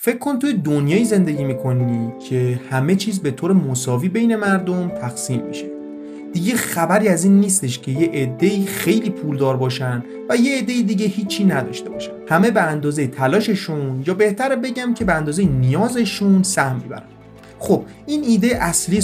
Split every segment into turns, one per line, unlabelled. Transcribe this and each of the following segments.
فکر کن توی دنیایی زندگی میکنی که همه چیز به طور مساوی بین مردم تقسیم میشه. دیگه خبری از این نیستش که یه عده‌ای خیلی پولدار باشن و یه عده دیگه هیچی نداشته باشن. همه به اندازه تلاششون، یا بهتره بگم که به اندازه نیازشون سهم میبرن. خب این ایده اصلی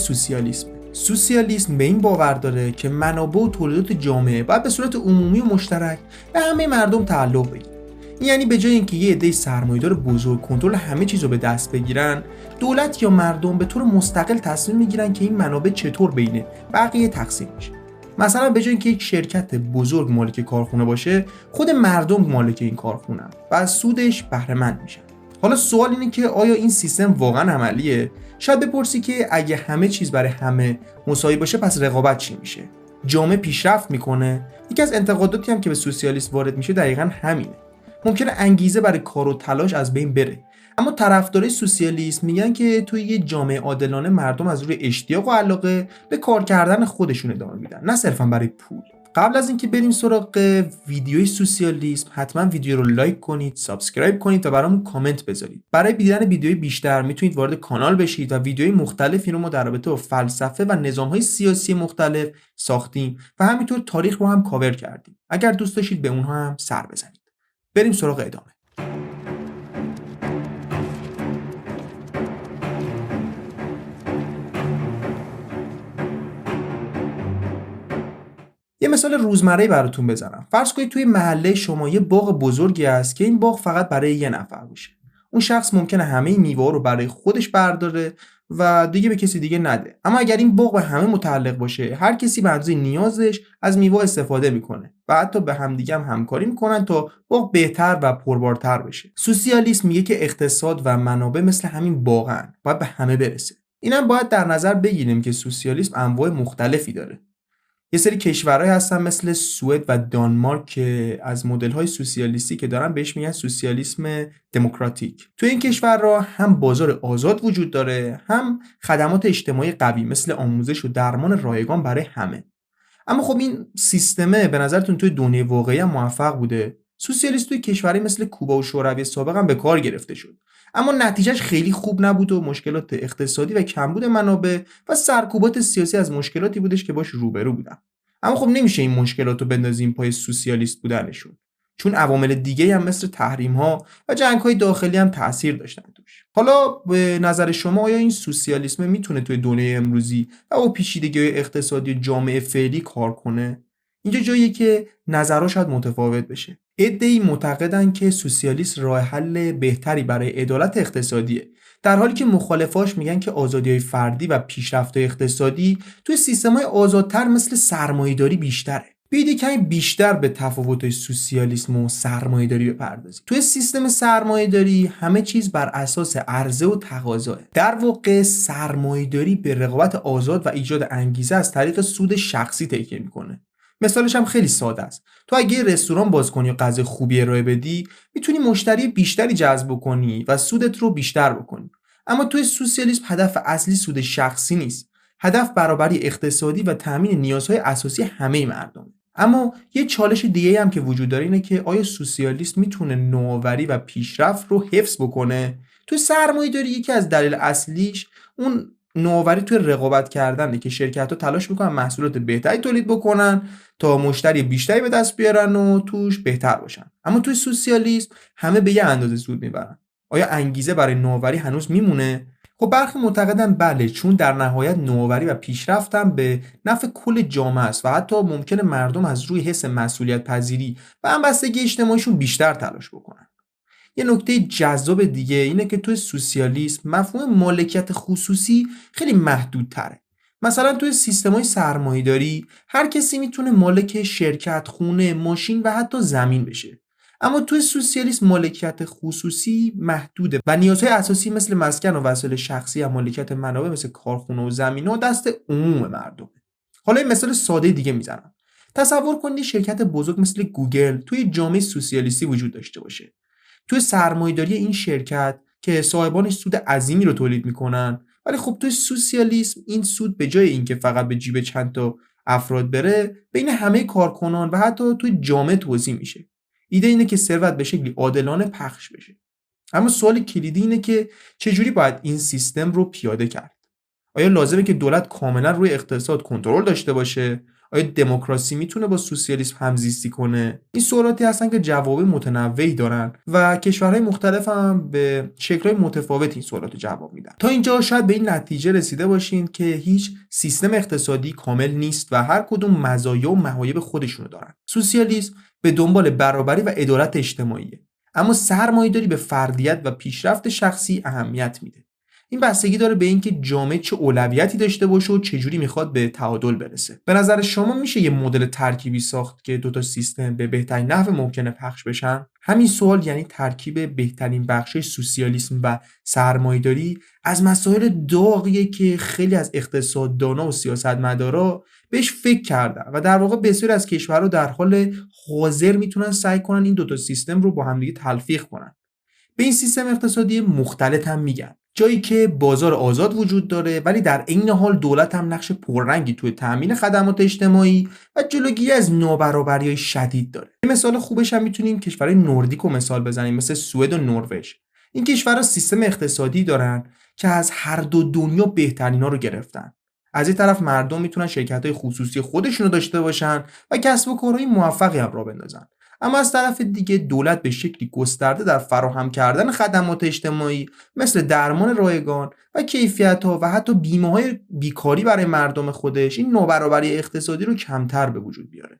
سوسیالیسم به این باور داره که منابع و تولیدات جامعه باید به صورت عمومی و مشترک به همه مردم تعلق بگیره. یعنی به جای اینکه یه عده سرمایه‌دار بزرگ کنترل همه چیز رو به دست بگیرن، دولت یا مردم به طور مستقل تصمیم میگیرن که این منابع چطور بین بقیه تقسیم میشه. مثلا به جای اینکه یک شرکت بزرگ مالک کارخونه باشه، خود مردم مالک این کارخونه و از سودش بهره مند میشن. حالا سوال اینه که آیا این سیستم واقعا عملیه؟ شاید بپرسی که اگه همه چیز برای همه مساوی باشه پس رقابت چی میشه؟ جامعه پیشرفت میکنه؟ یکی از انتقاداتی هم که به سوسیالیسم وارد میشه دقیقاً همینه. ممکنه انگیزه برای کار و تلاش از بین بره، اما طرفدارای سوسیالیسم میگن که توی یه جامعه عادلانه مردم از روی اشتیاق و علاقه به کار کردن خودشون ادامه میدن، نه صرفا برای پول. قبل از اینکه بریم سراغ ویدیوی سوسیالیسم، حتما ویدیو رو لایک کنید، سابسکرایب کنید و برامون کامنت بذارید. برای دیدن ویدیوهای بیشتر میتونید وارد کانال بشید و ویدیوهای مختلفی رو ما در رابطه با فلسفه و نظام‌های سیاسی مختلف ساختیم و همینطور تاریخ رو هم کاور کردیم. اگر دوست داشتید به اونها هم سر بزنید. بریم سراغ ادامه. یه مثال روزمره‌ای براتون بزنم. فرض کنید توی محله شما یه باغ بزرگی هست که این باغ فقط برای یه نفر باشه. اون شخص ممکنه همه میوه‌ها رو برای خودش برداره و دیگه به کسی دیگه نده. اما اگر این باغ به همه متعلق باشه، هر کسی به اندازه نیازش از میوه استفاده میکنه و حتی به همدیگه هم همکاری میکنن تا باغ بهتر و پربارتر بشه. سوسیالیسم میگه که اقتصاد و منابع مثل همین باغن، باید به همه برسه. اینم باید در نظر بگیریم که سوسیالیسم انواع مختلفی داره. یه سری کشورهای هستن مثل سوئد و دانمارک که از مدل‌های سوسیالیستی که دارن بهش میگن سوسیالیسم دموکراتیک. تو این کشورها هم بازار آزاد وجود داره، هم خدمات اجتماعی قوی مثل آموزش و درمان رایگان برای همه. اما خب این سیستمه به نظرتون توی دنیای واقعی هم موفق بوده؟ سوسیالیست توی کشوری مثل کوبا و شوروی سابق هم به کار گرفته شد، اما نتیجهش خیلی خوب نبود و مشکلات اقتصادی و کمبود منابع و سرکوبات سیاسی از مشکلاتی بودش که باش روبرو بودن. اما خب نمیشه این مشکلات رو بندازیم پای سوسیالیست بودنشون، چون عوامل دیگه هم مثل تحریم ها و جنگ های داخلی هم تاثیر داشتن توش. حالا به نظر شما آیا این سوسیالیسم میتونه توی دنیای امروزی و با پیچیدگی‌های اقتصادی جامعه فعلی کار کنه؟ اینجا جاییه که نظرها شاید متفاوت بشه. عده‌ای معتقدن که سوسیالیسم راه حل بهتری برای عدالت اقتصادیه، در حالی که مخالفاش میگن که آزادی‌های فردی و پیشرفت‌های اقتصادی توی سیستم‌های آزادتر مثل سرمایه‌داری بیشتره. بیایید کمی بیشتر به تفاوت‌های سوسیالیسم و سرمایه‌داری بپردازیم. توی سیستم سرمایه‌داری همه چیز بر اساس عرضه و تقاضاه. در واقع سرمایه‌داری به رقابت آزاد و ایجاد انگیزه از طریق سود شخصی تکیه میکنه. مثالش هم خیلی ساده است. تو اگه رستوران باز کنی و غذای خوبی ارائه بدی، میتونی مشتری بیشتری جذب کنی و سودت رو بیشتر بکنی. اما توی سوسیالیسم هدف اصلی سود شخصی نیست. هدف برابری اقتصادی و تامین نیازهای اساسی همه مردم. اما یه چالش دیگه هم که وجود داره اینه که آیا سوسیالیسم میتونه نوآوری و پیشرفت رو حفظ بکنه؟ تو سرمایه‌داری یکی از دلیل اصلیش اون نوآوری توی رقابت کردنه که شرکت‌ها تلاش میکنن محصولات بهتری تولید بکنن تا مشتری بیشتری به دست بیارن و توش بهتر باشن. اما توی سوسیالیسم همه به یه اندازه سود میبرن. آیا انگیزه برای نوآوری هنوز میمونه؟ خب برخی معتقدن بله، چون در نهایت نوآوری و پیشرفت هم به نفع کل جامعه است و حتی ممکنه مردم از روی حس مسئولیت پذیری و همبستگی اجتماعیشون بیشتر تلاش بکنن. یه نکته جذاب دیگه اینه که توی سوسیالیسم مفهوم مالکیت خصوصی خیلی محدودتره. مثلا توی سیستم‌های سرمایه‌داری هر کسی میتونه مالک شرکت، خونه، ماشین و حتی زمین بشه. اما توی سوسیالیسم مالکیت خصوصی محدوده و نیازهای اساسی مثل مسکن و وسایل شخصی و مالکیت منابع مثل کارخونه و زمین‌ها دست عموم مردمه. حالا یه مثال ساده دیگه میزنم. تصور کنید شرکت بزرگ مثل گوگل توی جامعه سوسیالیستی وجود داشته باشه. توی سرمایه‌داری این شرکت که صاحبانش سود عظیمی رو تولید میکنن، ولی خب توی سوسیالیسم این سود به جای اینکه فقط به جیب چند تا افراد بره، بین همه کارکنان و حتی توی جامعه توزیع میشه. ایده اینه که ثروت به شکلی عادلانه پخش بشه. اما سوال کلیدی اینه که چجوری باید این سیستم رو پیاده کرد؟ آیا لازمه که دولت کاملا روی اقتصاد کنترل داشته باشه؟ آیا دموکراسی میتونه با سوسیالیسم همزیستی کنه؟ این سوالاتی هستن که جواب متنوعی دارن و کشورهای مختلف هم به شکل‌های متفاوت این سوالات جواب میدن. تا اینجا شاید به این نتیجه رسیده باشین که هیچ سیستم اقتصادی کامل نیست و هر کدوم مزایا و معایب خودشونو دارن. سوسیالیسم به دنبال برابری و عدالت اجتماعیه، اما سرمایه‌داری به فردیت و پیشرفت شخصی اهمیت میده. این بستگی داره به اینکه جامعه چه اولویتی داشته باشه و چجوری میخواد به تعادل برسه. به نظر شما میشه یه مدل ترکیبی ساخت که دوتا سیستم به بهترین نحو ممکنه پخش بشن؟ همین سوال، یعنی ترکیب بهترین بخشای سوسیالیسم و سرمایه‌داری، از مسائل داغیه که خیلی از اقتصاددانا و سیاستمدارا بهش فکر کردن و در واقع بسیاری از کشورها در حال حاضر میتونن سعی کنن این دوتا سیستم رو با همدیگه تلفیق کنن. به این سیستم اقتصادی مختلط هم میگن، جایی که بازار آزاد وجود داره ولی در عین حال دولت هم نقش پررنگی توی تامین خدمات اجتماعی و جلوگیری از نابرابری‌های شدید داره. یه مثال خوبش هم میتونیم کشورهای نوردیک رو مثال بزنیم، مثل سوئد و نروژ. این کشورها سیستم اقتصادی دارن که از هر دو دنیا بهترینا رو گرفتن. از این طرف مردم میتونن شرکت‌های خصوصی خودشون رو داشته باشن و کسب و کارهای موفقی هم راه بندازن. اما از طرف دیگه دولت به شکلی گسترده در فراهم کردن خدمات اجتماعی مثل درمان رایگان و کیفیت‌ها و حتی بیمه‌های بیکاری برای مردم خودش این نابرابری اقتصادی رو کمتر به وجود بیاره.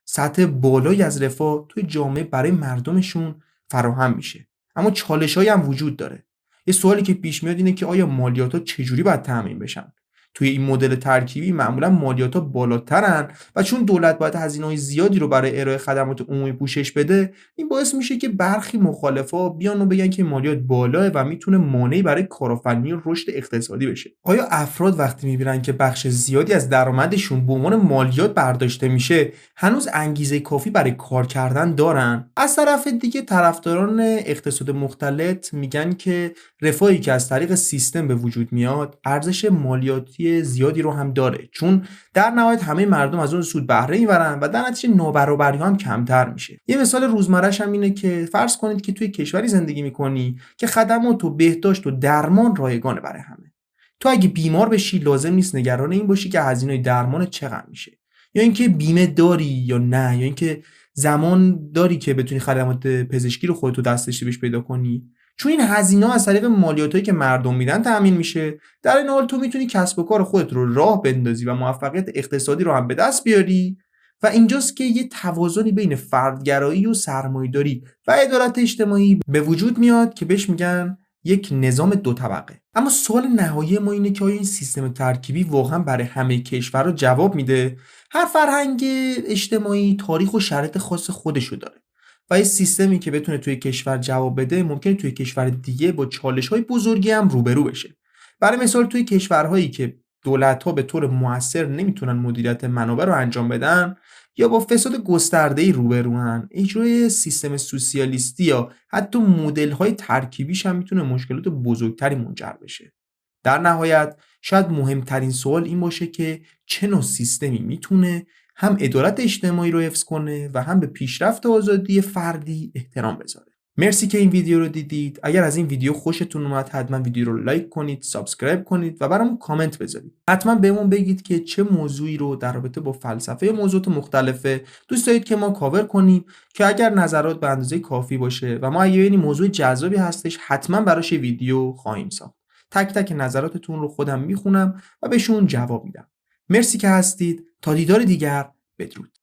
سطح بالایی از رفاه توی جامعه برای مردمشون فراهم میشه. اما چالش‌هایی هم وجود داره. یه سوالی که پیش میاد اینه که آیا مالیات‌ها چجوری باید تامین بشن؟ توی این مدل ترکیبی معمولا مالیات‌ها بالاترن و چون دولت باید هزینه‌های زیادی رو برای ارائه خدمات عمومی پوشش بده، این باعث میشه که برخی مخالفا بیان و بگن که مالیات بالاه و میتونه مانعی برای کارآفرینی و رشد اقتصادی بشه. آیا افراد وقتی میبینن که بخش زیادی از درآمدشون به عنوان مالیات برداشته میشه، هنوز انگیزه کافی برای کار کردن دارن؟ از طرف دیگه طرفداران اقتصاد مختلط میگن که رفاهی که از طریق سیستم به وجود میاد ارزش مالیاتی زیادی رو هم داره، چون در نهایت همه مردم از اون سود بهره میبرن و در نتیجه نابرابری هم کمتر میشه. یه مثال روزمره‌ش هم اینه که فرض کنید که توی کشوری زندگی میکنی که خدمات و بهداشت و درمان رایگانه برای همه. تو اگه بیمار بشی لازم نیست نگران این باشی که هزینه درمان چقدر میشه، یا اینکه بیمه داری یا نه، یا اینکه زمان داری که بتونی خدمات پزشکی رو خودت دسترسی بهش پیدا کنی. چون این هزینه‌ها از طریق مالیاتایی که مردم میدن تامین میشه، در این حال تو میتونی کسب و کار خودت رو راه بندازی و موفقیت اقتصادی رو هم به دست بیاری. و اینجاست که یه توازنی بین فردگرایی و سرمایه‌داری و عدالت اجتماعی به وجود میاد که بهش میگن یک نظام دو طبقه. اما سوال نهایی ما اینه که آیا این سیستم ترکیبی واقعا برای همه کشورها جواب میده؟ هر فرهنگ اجتماعی تاریخ و شرایط خاص خودشو داره و این سیستمی که بتونه توی کشور جواب بده ممکنه توی کشور دیگه با چالش‌های بزرگی هم روبرو بشه. برای مثال توی کشورهایی که دولت‌ها به طور مؤثر نمیتونن مدیریت منابع رو انجام بدن یا با فساد گسترده‌ای روبروان، اجرای سیستم سوسیالیستی یا حتی مدل‌های ترکیبیش هم میتونه مشکلات بزرگتری منجر بشه. در نهایت شاید مهمترین سوال این باشه که چه نوع سیستمی میتونه هم عدالت اجتماعی رو حفظ کنه و هم به پیشرفت و آزادی فردی احترام بذاره. مرسی که این ویدیو رو دیدید. اگر از این ویدیو خوشتون اومد حتما ویدیو رو لایک کنید، سابسکرایب کنید و برامون کامنت بذارید. حتما بهمون بگید که چه موضوعی رو در رابطه با فلسفه موضوعات مختلفه دوست دارید که ما کاور کنیم، که اگر نظرات به اندازه کافی باشه و ما اگه ببینیم موضوع جذابی هستش حتما براش ویدیو خواهیم ساخت. تک تک نظراتتون رو خودم میخونم و بهشون جواب میدم. مرسی که هستید. تا دیدار دیگر، بدرود.